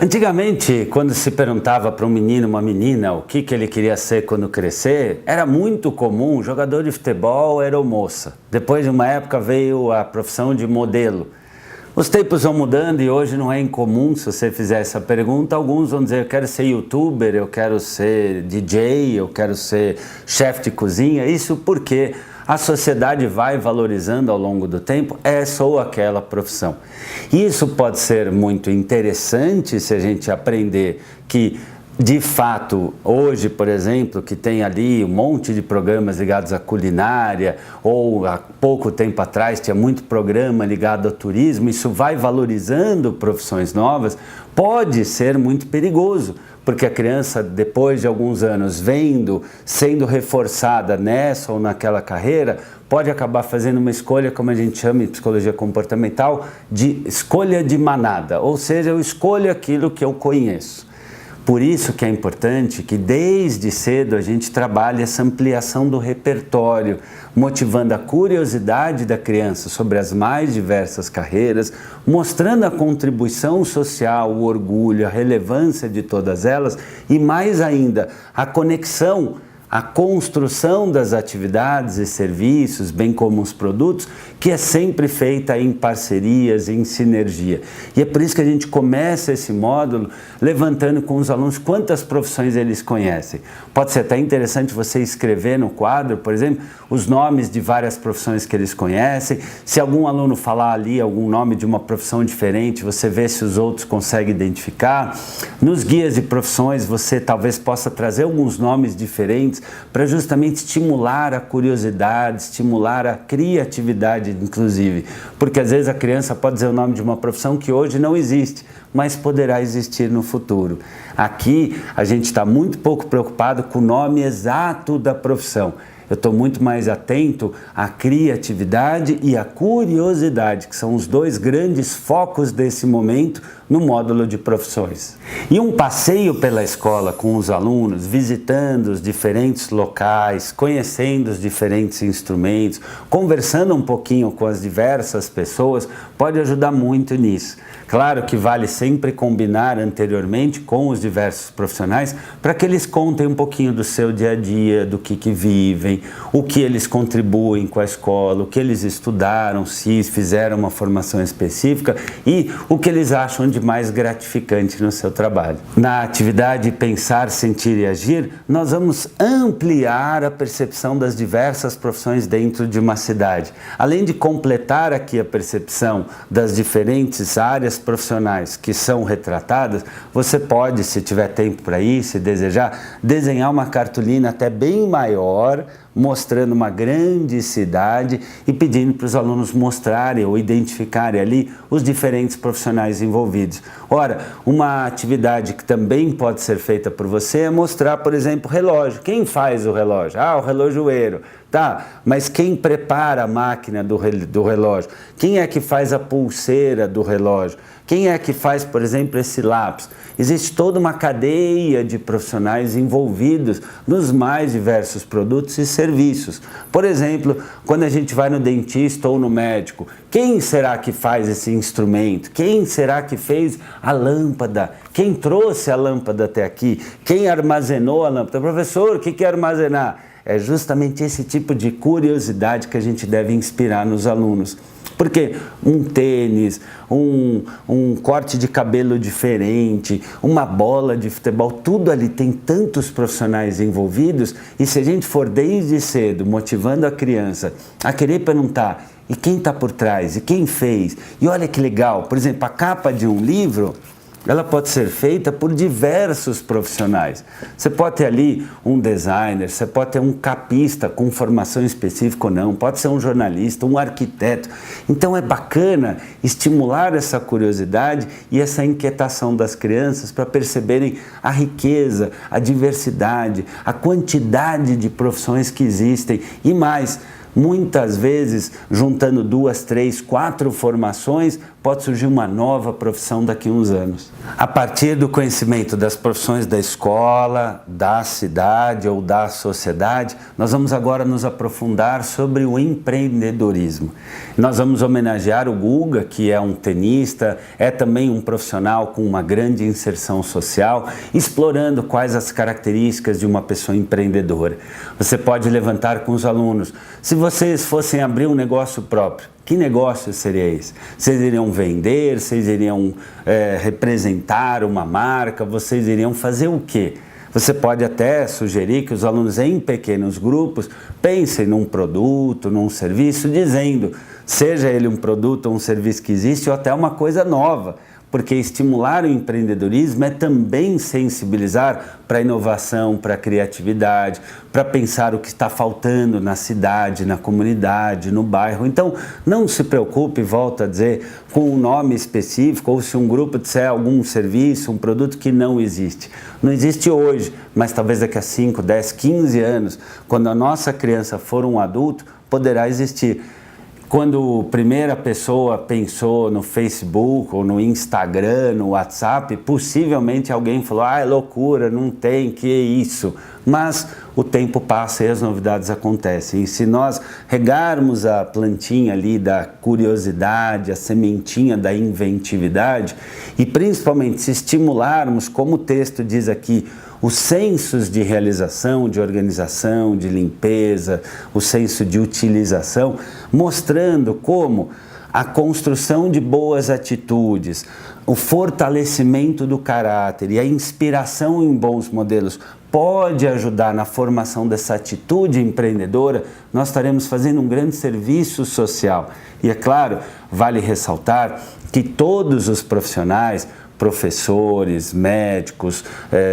Antigamente, quando se perguntava para um menino, uma menina, o que ele queria ser quando crescer, era muito comum, jogador de futebol era moça. Depois de uma época veio a profissão de modelo. Os tempos vão mudando e hoje não é incomum, se você fizer essa pergunta, alguns vão dizer, eu quero ser youtuber, eu quero ser DJ, eu quero ser chefe de cozinha. Isso porque a sociedade vai valorizando ao longo do tempo essa ou aquela profissão. Isso pode ser muito interessante se a gente aprender que, de fato, hoje, por exemplo, que tem ali um monte de programas ligados à culinária, ou há pouco tempo atrás tinha muito programa ligado ao turismo, isso vai valorizando profissões novas, pode ser muito perigoso, porque a criança, depois de alguns anos, sendo reforçada nessa ou naquela carreira, pode acabar fazendo uma escolha, como a gente chama em psicologia comportamental, de escolha de manada, ou seja, eu escolho aquilo que eu conheço. Por isso que é importante que desde cedo a gente trabalhe essa ampliação do repertório, motivando a curiosidade da criança sobre as mais diversas carreiras, mostrando a contribuição social, o orgulho, a relevância de todas elas e mais ainda, a conexão, a construção das atividades e serviços, bem como os produtos, que é sempre feita em parcerias, em sinergia. E é por isso que a gente começa esse módulo levantando com os alunos quantas profissões eles conhecem. Pode ser até interessante você escrever no quadro, por exemplo, os nomes de várias profissões que eles conhecem. Se algum aluno falar ali algum nome de uma profissão diferente, você vê se os outros conseguem identificar. Nos guias de profissões, você talvez possa trazer alguns nomes diferentes para justamente estimular a curiosidade, estimular a criatividade, inclusive. Porque às vezes a criança pode dizer o nome de uma profissão que hoje não existe, mas poderá existir no futuro. Aqui a gente está muito pouco preocupado com o nome exato da profissão. Eu estou muito mais atento à criatividade e à curiosidade, que são os dois grandes focos desse momento no módulo de profissões. E um passeio pela escola com os alunos, visitando os diferentes locais, conhecendo os diferentes instrumentos, conversando um pouquinho com as diversas pessoas, pode ajudar muito nisso. Claro que vale sempre combinar anteriormente com os diversos profissionais para que eles contem um pouquinho do seu dia a dia, do que vivem, o que eles contribuem com a escola, o que eles estudaram, se fizeram uma formação específica e o que eles acham de mais gratificante no seu trabalho. Na atividade Pensar, Sentir e Agir, nós vamos ampliar a percepção das diversas profissões dentro de uma cidade. Além de completar aqui a percepção das diferentes áreas profissionais que são retratadas, você pode, se tiver tempo para isso, se desejar, desenhar uma cartolina até bem maior, mostrando uma grande cidade e pedindo para os alunos mostrarem ou identificarem ali os diferentes profissionais envolvidos. Ora, uma atividade que também pode ser feita por você é mostrar, por exemplo, o relógio. Quem faz o relógio? Ah, o relojoeiro. Tá, mas quem prepara a máquina do relógio? Quem é que faz a pulseira do relógio? Quem é que faz, por exemplo, esse lápis? Existe toda uma cadeia de profissionais envolvidos nos mais diversos produtos e serviços. Por exemplo, quando a gente vai no dentista ou no médico, quem será que faz esse instrumento? Quem será que fez a lâmpada? Quem trouxe a lâmpada até aqui? Quem armazenou a lâmpada? Professor, o que é armazenar? É justamente esse tipo de curiosidade que a gente deve inspirar nos alunos. Porque um tênis, um corte de cabelo diferente, uma bola de futebol, tudo ali tem tantos profissionais envolvidos e se a gente for desde cedo motivando a criança a querer perguntar e quem está por trás, e quem fez, e olha que legal, por exemplo, a capa de um livro, ela pode ser feita por diversos profissionais. Você pode ter ali um designer, você pode ter um capista com formação específica ou não, pode ser um jornalista, um arquiteto. Então é bacana estimular essa curiosidade e essa inquietação das crianças para perceberem a riqueza, a diversidade, a quantidade de profissões que existem e mais. Muitas vezes, juntando 2, 3, 4 formações, pode surgir uma nova profissão daqui a uns anos. A partir do conhecimento das profissões da escola, da cidade ou da sociedade, nós vamos agora nos aprofundar sobre o empreendedorismo. Nós vamos homenagear o Guga, que é um tenista, é também um profissional com uma grande inserção social, explorando quais as características de uma pessoa empreendedora. Você pode levantar com os alunos: se vocês fossem abrir um negócio próprio, que negócio seria esse? Vocês iriam vender? Vocês iriam representar uma marca? Vocês iriam fazer o quê? Você pode até sugerir que os alunos em pequenos grupos pensem num produto, num serviço, dizendo, seja ele um produto ou um serviço que existe ou até uma coisa nova. Porque estimular o empreendedorismo é também sensibilizar para a inovação, para a criatividade, para pensar o que está faltando na cidade, na comunidade, no bairro. Então, não se preocupe, volto a dizer, com um nome específico ou se um grupo disser algum serviço, um produto que não existe. Não existe hoje, mas talvez daqui a 5, 10, 15 anos, quando a nossa criança for um adulto, poderá existir. Quando a primeira pessoa pensou no Facebook ou no Instagram, no WhatsApp, possivelmente alguém falou, é loucura, não tem, que isso. Mas o tempo passa e as novidades acontecem. E se nós regarmos a plantinha ali da curiosidade, a sementinha da inventividade, e principalmente se estimularmos, como o texto diz aqui, os sensos de realização, de organização, de limpeza, o senso de utilização, mostrando como a construção de boas atitudes, o fortalecimento do caráter e a inspiração em bons modelos pode ajudar na formação dessa atitude empreendedora, nós estaremos fazendo um grande serviço social. E é claro, vale ressaltar que todos os profissionais, professores, médicos,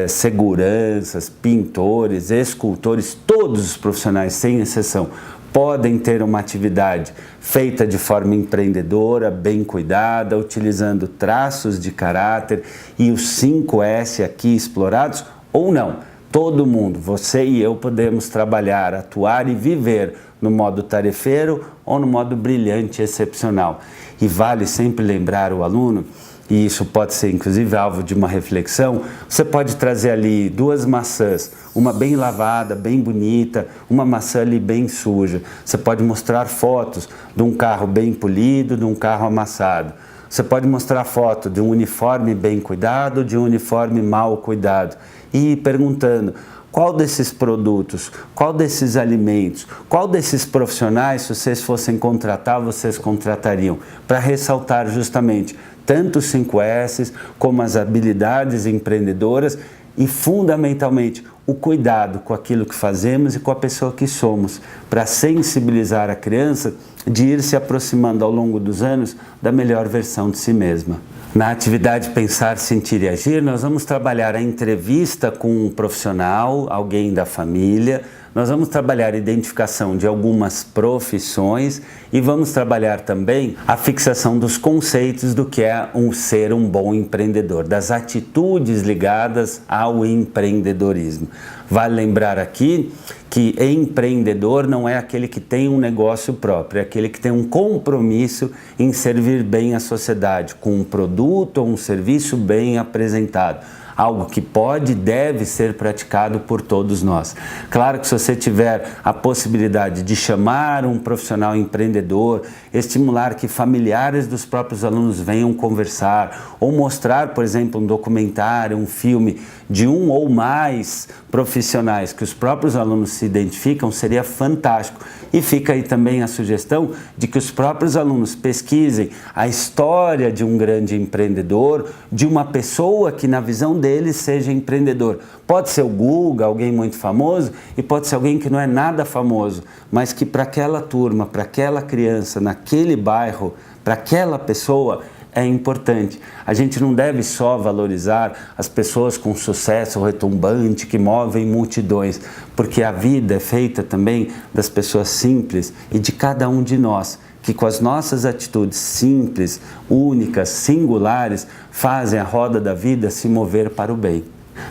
seguranças, pintores, escultores, todos os profissionais, sem exceção, podem ter uma atividade feita de forma empreendedora, bem cuidada, utilizando traços de caráter e os 5S aqui explorados, ou não. Todo mundo, você e eu, podemos trabalhar, atuar e viver no modo tarefeiro ou no modo brilhante e excepcional. E vale sempre lembrar o aluno, e isso pode ser inclusive alvo de uma reflexão, você pode trazer ali 2 maçãs, uma bem lavada, bem bonita, uma maçã ali bem suja. Você pode mostrar fotos de um carro bem polido, de um carro amassado. Você pode mostrar foto de um uniforme bem cuidado, de um uniforme mal cuidado. E ir perguntando, qual desses produtos, qual desses alimentos, qual desses profissionais, se vocês fossem contratar, vocês contratariam? Para ressaltar justamente tanto os 5S como as habilidades empreendedoras e, fundamentalmente, o cuidado com aquilo que fazemos e com a pessoa que somos, para sensibilizar a criança de ir se aproximando ao longo dos anos da melhor versão de si mesma. Na atividade Pensar, Sentir e Agir, nós vamos trabalhar a entrevista com um profissional, alguém da família, nós vamos trabalhar a identificação de algumas profissões e vamos trabalhar também a fixação dos conceitos do que é ser um bom empreendedor, das atitudes ligadas ao empreendedorismo. Vale lembrar aqui que empreendedor não é aquele que tem um negócio próprio, é aquele que tem um compromisso em servir bem à sociedade, com um produto ou um serviço bem apresentado. Algo que pode e deve ser praticado por todos nós. Claro que se você tiver a possibilidade de chamar um profissional empreendedor, estimular que familiares dos próprios alunos venham conversar, ou mostrar, por exemplo, um documentário, um filme de um ou mais profissionais que os próprios alunos se identificam, seria fantástico. E fica aí também a sugestão de que os próprios alunos pesquisem a história de um grande empreendedor, de uma pessoa que na visão deles seja empreendedor. Pode ser o Guga, alguém muito famoso, e pode ser alguém que não é nada famoso, mas que para aquela turma, para aquela criança, naquele bairro, para aquela pessoa, é importante. A gente não deve só valorizar as pessoas com sucesso retumbante que movem multidões, porque a vida é feita também das pessoas simples e de cada um de nós, que com as nossas atitudes simples, únicas, singulares, fazem a roda da vida se mover para o bem.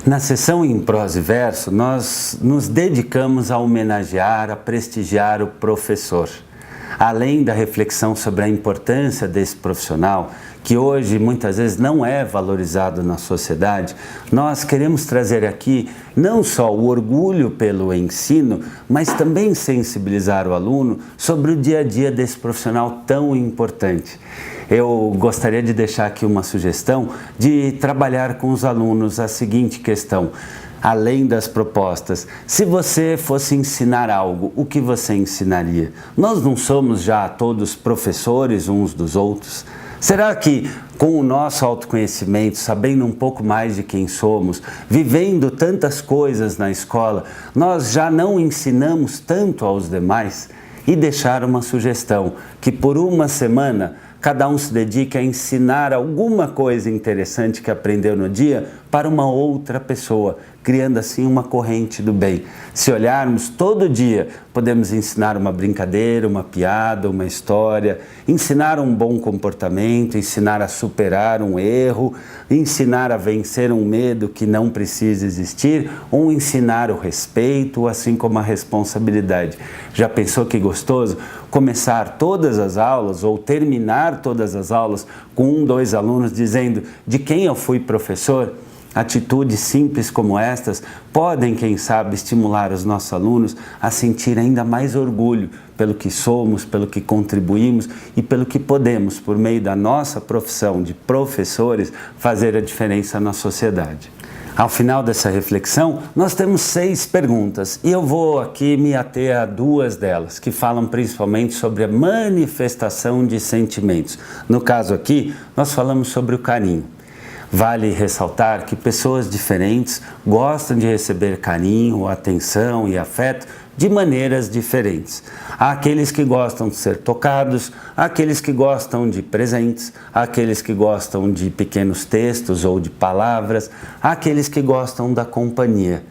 Na sessão em prosa e verso, nós nos dedicamos a homenagear, a prestigiar o professor. Além da reflexão sobre a importância desse profissional, que hoje muitas vezes não é valorizado na sociedade, nós queremos trazer aqui não só o orgulho pelo ensino, mas também sensibilizar o aluno sobre o dia a dia desse profissional tão importante. Eu gostaria de deixar aqui uma sugestão de trabalhar com os alunos a seguinte questão. Além das propostas, se você fosse ensinar algo, o que você ensinaria? Nós não somos já todos professores uns dos outros? Será que com o nosso autoconhecimento, sabendo um pouco mais de quem somos, vivendo tantas coisas na escola, nós já não ensinamos tanto aos demais? E deixar uma sugestão, que por uma semana cada um se dedique a ensinar alguma coisa interessante que aprendeu no dia para uma outra pessoa, criando assim uma corrente do bem. Se olharmos todo dia, podemos ensinar uma brincadeira, uma piada, uma história, ensinar um bom comportamento, ensinar a superar um erro, ensinar a vencer um medo que não precisa existir, ou ensinar o respeito, assim como a responsabilidade. Já pensou que gostoso? Começar todas as aulas ou terminar todas as aulas com 2 alunos dizendo de quem eu fui professor? Atitudes simples como estas podem, quem sabe, estimular os nossos alunos a sentir ainda mais orgulho pelo que somos, pelo que contribuímos e pelo que podemos, por meio da nossa profissão de professores, fazer a diferença na sociedade. Ao final dessa reflexão, nós temos 6 perguntas e eu vou aqui me ater a 2 delas, que falam principalmente sobre a manifestação de sentimentos. No caso aqui, nós falamos sobre o carinho. Vale ressaltar que pessoas diferentes gostam de receber carinho, atenção e afeto de maneiras diferentes. Há aqueles que gostam de ser tocados, há aqueles que gostam de presentes, há aqueles que gostam de pequenos textos ou de palavras, há aqueles que gostam da companhia.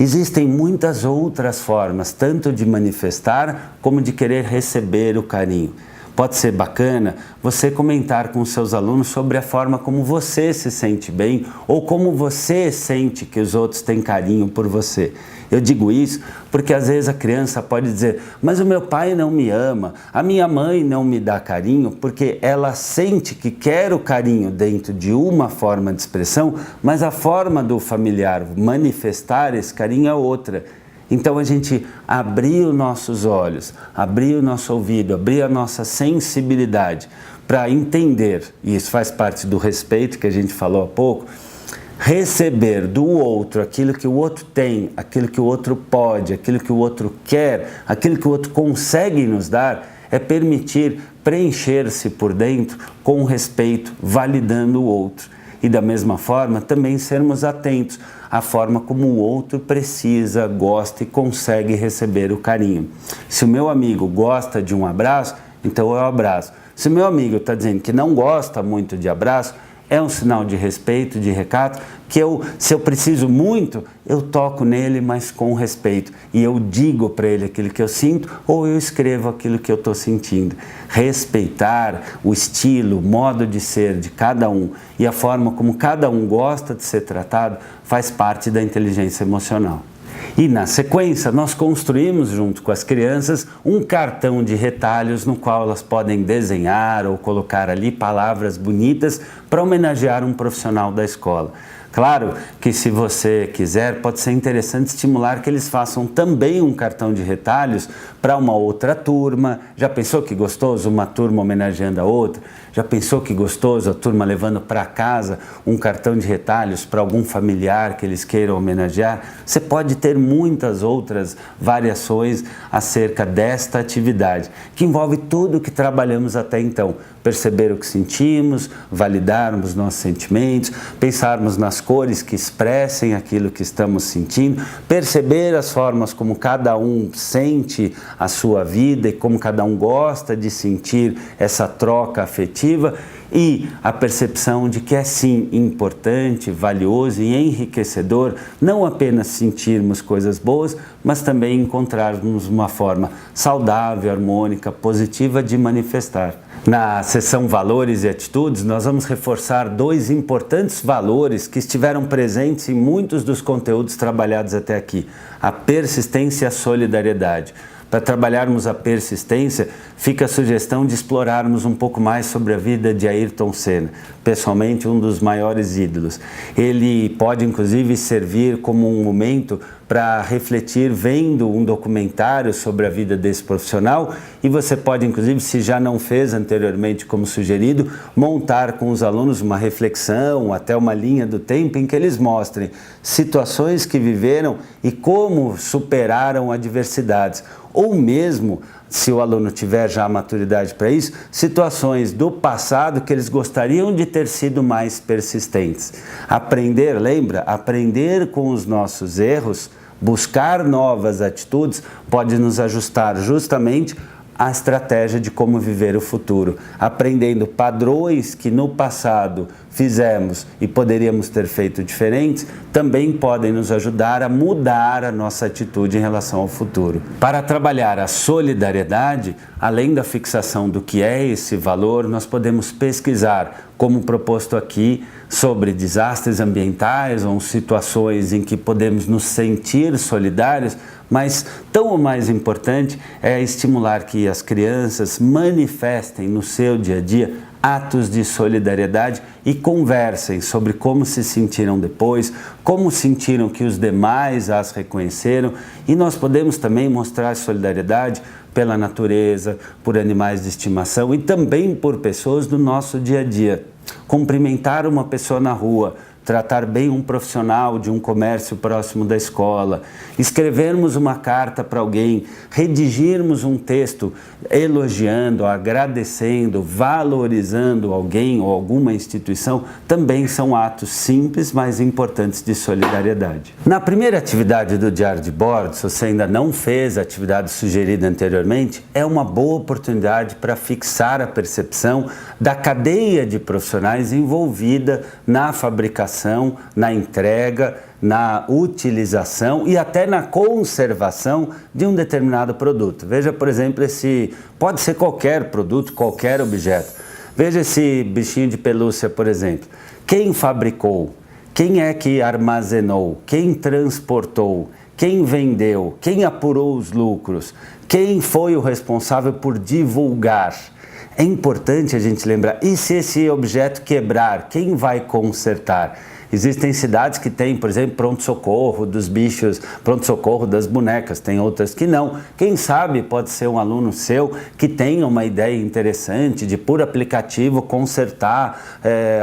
Existem muitas outras formas, tanto de manifestar como de querer receber o carinho. Pode ser bacana você comentar com seus alunos sobre a forma como você se sente bem ou como você sente que os outros têm carinho por você. Eu digo isso porque às vezes a criança pode dizer, mas o meu pai não me ama, a minha mãe não me dá carinho, porque ela sente que quer o carinho dentro de uma forma de expressão, mas a forma do familiar manifestar esse carinho é outra. Então a gente abrir os nossos olhos, abrir o nosso ouvido, abrir a nossa sensibilidade para entender, e isso faz parte do respeito que a gente falou há pouco, receber do outro aquilo que o outro tem, aquilo que o outro pode, aquilo que o outro quer, aquilo que o outro consegue nos dar, é permitir preencher-se por dentro com respeito, validando o outro. E da mesma forma, também sermos atentos à forma como o outro precisa, gosta e consegue receber o carinho. Se o meu amigo gosta de um abraço, então eu abraço. Se o meu amigo está dizendo que não gosta muito de abraço, é um sinal de respeito, de recato, que se eu preciso muito, eu toco nele, mas com respeito. E eu digo para ele aquilo que eu sinto ou eu escrevo aquilo que eu estou sentindo. Respeitar o estilo, o modo de ser de cada um e a forma como cada um gosta de ser tratado faz parte da inteligência emocional. E na sequência, nós construímos junto com as crianças um cartão de retalhos no qual elas podem desenhar ou colocar ali palavras bonitas para homenagear um profissional da escola. Claro que se você quiser, pode ser interessante estimular que eles façam também um cartão de retalhos para uma outra turma. Já pensou que gostoso uma turma homenageando a outra? Já pensou que gostoso a turma levando para casa um cartão de retalhos para algum familiar que eles queiram homenagear? Você pode ter muitas outras variações acerca desta atividade, que envolve tudo o que trabalhamos até então. Perceber o que sentimos, validarmos nossos sentimentos, pensarmos nas cores que expressem aquilo que estamos sentindo, perceber as formas como cada um sente a sua vida e como cada um gosta de sentir essa troca afetiva e a percepção de que é sim importante, valioso e enriquecedor não apenas sentirmos coisas boas, mas também encontrarmos uma forma saudável, harmônica, positiva de manifestar. Na seção Valores e Atitudes, nós vamos reforçar 2 importantes valores que estiveram presentes em muitos dos conteúdos trabalhados até aqui: a persistência e a solidariedade. para trabalharmos a persistência, fica a sugestão de explorarmos um pouco mais sobre a vida de Ayrton Senna, pessoalmente um dos maiores ídolos. Ele pode inclusive servir como um momento para refletir vendo um documentário sobre a vida desse profissional, e você pode inclusive, se já não fez anteriormente como sugerido, montar com os alunos uma reflexão, até uma linha do tempo em que eles mostrem situações que viveram e como superaram adversidades, ou mesmo, se o aluno tiver já a maturidade para isso, situações do passado que eles gostariam de ter sido mais persistentes. Aprender, lembra? Aprender com os nossos erros, buscar novas atitudes, pode nos ajustar justamente a estratégia de como viver o futuro, aprendendo padrões que no passado fizemos e poderíamos ter feito diferentes, também podem nos ajudar a mudar a nossa atitude em relação ao futuro. Para trabalhar a solidariedade, além da fixação do que é esse valor, nós podemos pesquisar, como proposto aqui, sobre desastres ambientais ou situações em que podemos nos sentir solidários, mas tão ou mais importante é estimular que as crianças manifestem no seu dia a dia atos de solidariedade e conversem sobre como se sentiram depois, como sentiram que os demais as reconheceram, e nós podemos também mostrar solidariedade pela natureza, por animais de estimação e também por pessoas do nosso dia a dia. Cumprimentar uma pessoa na rua, tratar bem um profissional de um comércio próximo da escola, escrevermos uma carta para alguém, redigirmos um texto elogiando, agradecendo, valorizando alguém ou alguma instituição, também são atos simples, mas importantes de solidariedade. Na primeira atividade do diário de bordo, se você ainda não fez a atividade sugerida anteriormente, é uma boa oportunidade para fixar a percepção da cadeia de profissionais envolvida na fabricação, na entrega, na utilização e até na conservação de um determinado produto. Veja, por exemplo, pode ser qualquer produto, qualquer objeto. Veja esse bichinho de pelúcia, por exemplo. Quem fabricou? Quem é que armazenou? Quem transportou? Quem vendeu? Quem apurou os lucros? Quem foi o responsável por divulgar? É importante a gente lembrar, e se esse objeto quebrar, quem vai consertar? Existem cidades que têm, por exemplo, pronto-socorro dos bichos, pronto-socorro das bonecas, tem outras que não. Quem sabe pode ser um aluno seu que tenha uma ideia interessante de, por aplicativo, consertar,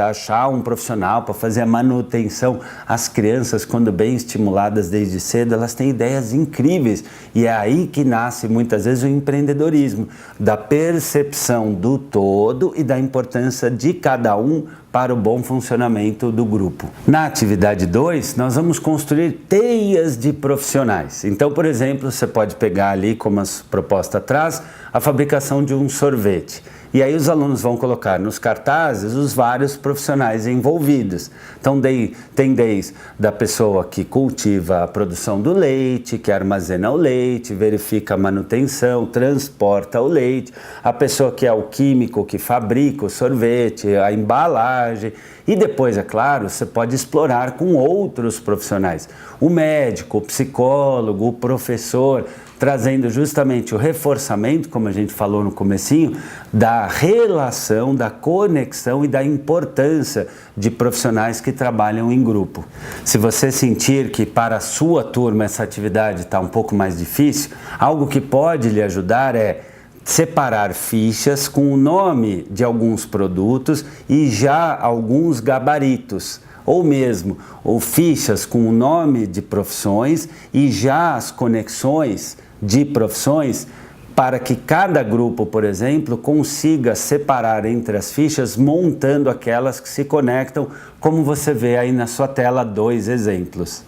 achar um profissional para fazer a manutenção. As crianças, quando bem estimuladas desde cedo, elas têm ideias incríveis, e é aí que nasce muitas vezes o empreendedorismo, da percepção do todo e da importância de cada um para o bom funcionamento do grupo. Na atividade 2, nós vamos construir teias de profissionais. Então, por exemplo, você pode pegar ali, como a proposta traz, a fabricação de um sorvete. E aí os alunos vão colocar nos cartazes os vários profissionais envolvidos. Então tem desde da pessoa que cultiva a produção do leite, que armazena o leite, verifica a manutenção, transporta o leite, a pessoa que é o químico que fabrica o sorvete, a embalagem. E depois, é claro, você pode explorar com outros profissionais. O médico, o psicólogo, o professor, trazendo justamente o reforçamento, como a gente falou no comecinho, da relação, da conexão e da importância de profissionais que trabalham em grupo. Se você sentir que para a sua turma essa atividade está um pouco mais difícil, algo que pode lhe ajudar é separar fichas com o nome de alguns produtos e já alguns gabaritos, ou mesmo fichas com o nome de profissões e já as conexões de profissões, para que cada grupo, por exemplo, consiga separar entre as fichas, montando aquelas que se conectam, como você vê aí na sua tela 2 exemplos.